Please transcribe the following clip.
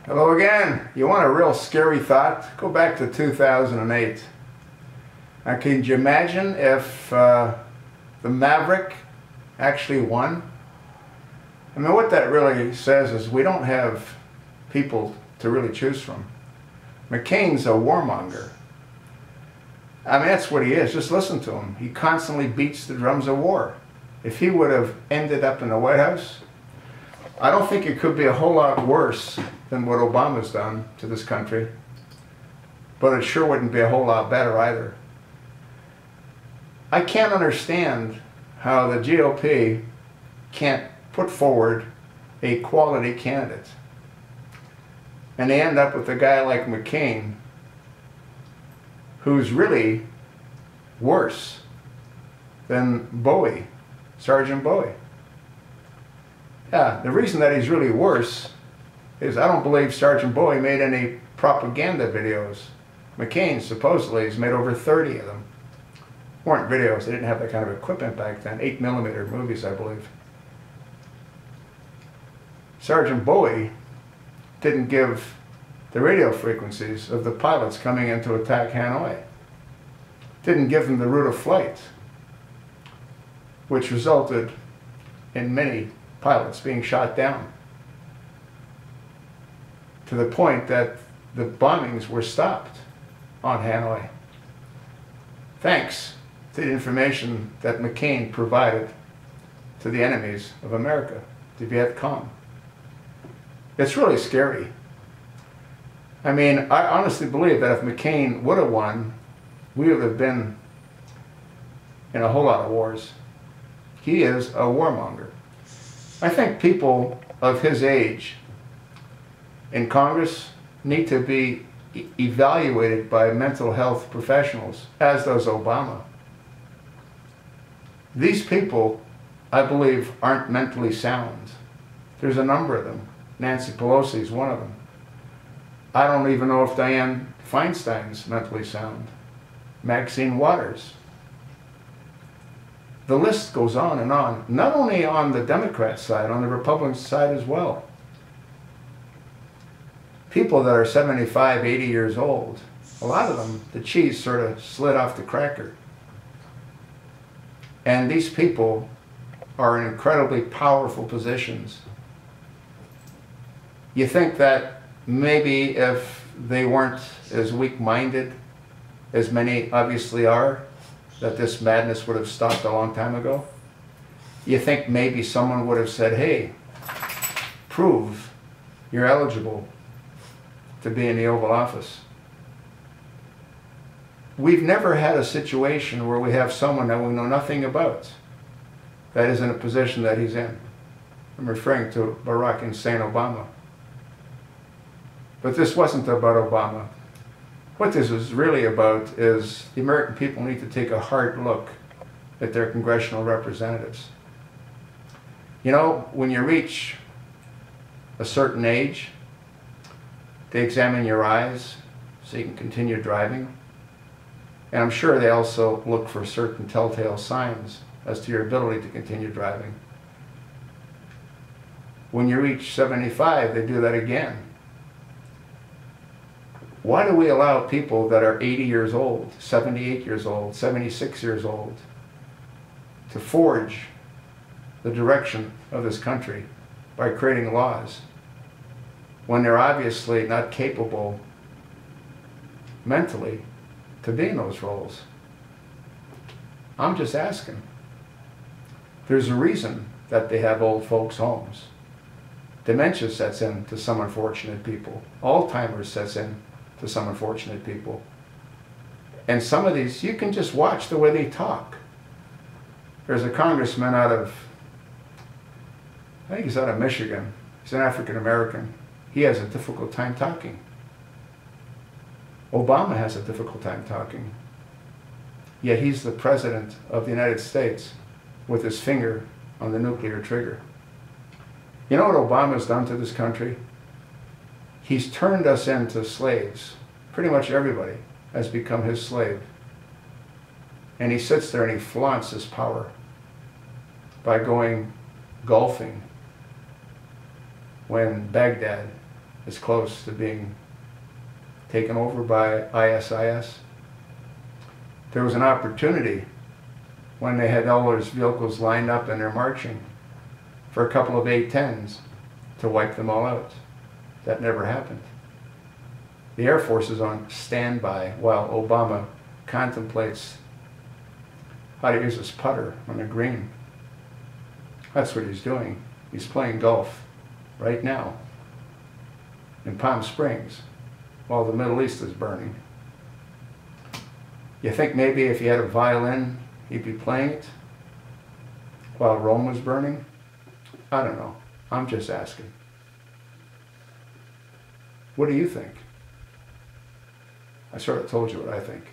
Hello again. You want a real scary thought? Go back to 2008. Now, can you imagine if the Maverick actually won? I mean, what that really says is we don't have people to really choose from. McCain's a warmonger. I mean, that's what he is. Just listen to him. He constantly beats the drums of war. If he would have ended up in the White House, I don't think it could be a whole lot worse than what Obama's done to this country, but it sure wouldn't be a whole lot better either. I can't understand how the GOP can't put forward a quality candidate, and they end up with a guy like McCain, who's really worse than Bowie, Sergeant Bowie. Yeah, the reason that he's really worse is I don't believe Sergeant Bowie made any propaganda videos. McCain supposedly has made over 30 of them. Weren't videos, they didn't have that kind of equipment back then. 8mm movies, I believe. Sergeant Bowie didn't give the radio frequencies of the pilots coming in to attack Hanoi. Didn't give them the route of flight, which resulted in many pilots being shot down, to the point that the bombings were stopped on Hanoi, thanks to the information that McCain provided to the enemies of America, the Viet Cong. It's really scary. I mean, I honestly believe that if McCain would have won, we would have been in a whole lot of wars. He is a warmonger. I think people of his age in Congress need to be evaluated by mental health professionals, as does Obama. These people, I believe, aren't mentally sound. There's a number of them. Nancy Pelosi is one of them. I don't even know if Dianne Feinstein's mentally sound. Maxine Waters. The list goes on and on, not only on the Democrat side, on the Republican side as well. People that are 75, 80 years old, a lot of them, the cheese sort of slid off the cracker. And these people are in incredibly powerful positions. You think that maybe if they weren't as weak-minded as many obviously are, that this madness would have stopped a long time ago? You think maybe someone would have said, hey, prove you're eligible to be in the Oval Office. We've never had a situation where we have someone that we know nothing about that is in a position that he's in. I'm referring to Barack Hussein Obama. But this wasn't about Obama. What this is really about is the American people need to take a hard look at their congressional representatives. You know, when you reach a certain age, they examine your eyes so you can continue driving. And I'm sure they also look for certain telltale signs as to your ability to continue driving. When you reach 75, they do that again. Why do we allow people that are 80 years old, 78 years old, 76 years old to forge the direction of this country by creating laws when they're obviously not capable mentally to be in those roles? I'm just asking. There's a reason that they have old folks' homes. Dementia sets in to some unfortunate people. Alzheimer's sets in to some unfortunate people. And some of these, you can just watch the way they talk. There's a congressman out of, I think he's out of Michigan. He's an African American. He has a difficult time talking. Obama has a difficult time talking. Yet he's the president of the United States with his finger on the nuclear trigger. You know what Obama's done to this country? He's turned us into slaves. Pretty much everybody has become his slave. And he sits there and he flaunts his power by going golfing when Baghdad is close to being taken over by ISIS. There was an opportunity when they had all those vehicles lined up and they're marching for a couple of A-10s to wipe them all out. That never happened. The Air Force is on standby while Obama contemplates how to use his putter on the green. That's what he's doing. He's playing golf right now in Palm Springs while the Middle East is burning. You think maybe if he had a violin, he'd be playing it while Rome was burning? I don't know. I'm just asking. What do you think? I sort of told you what I think.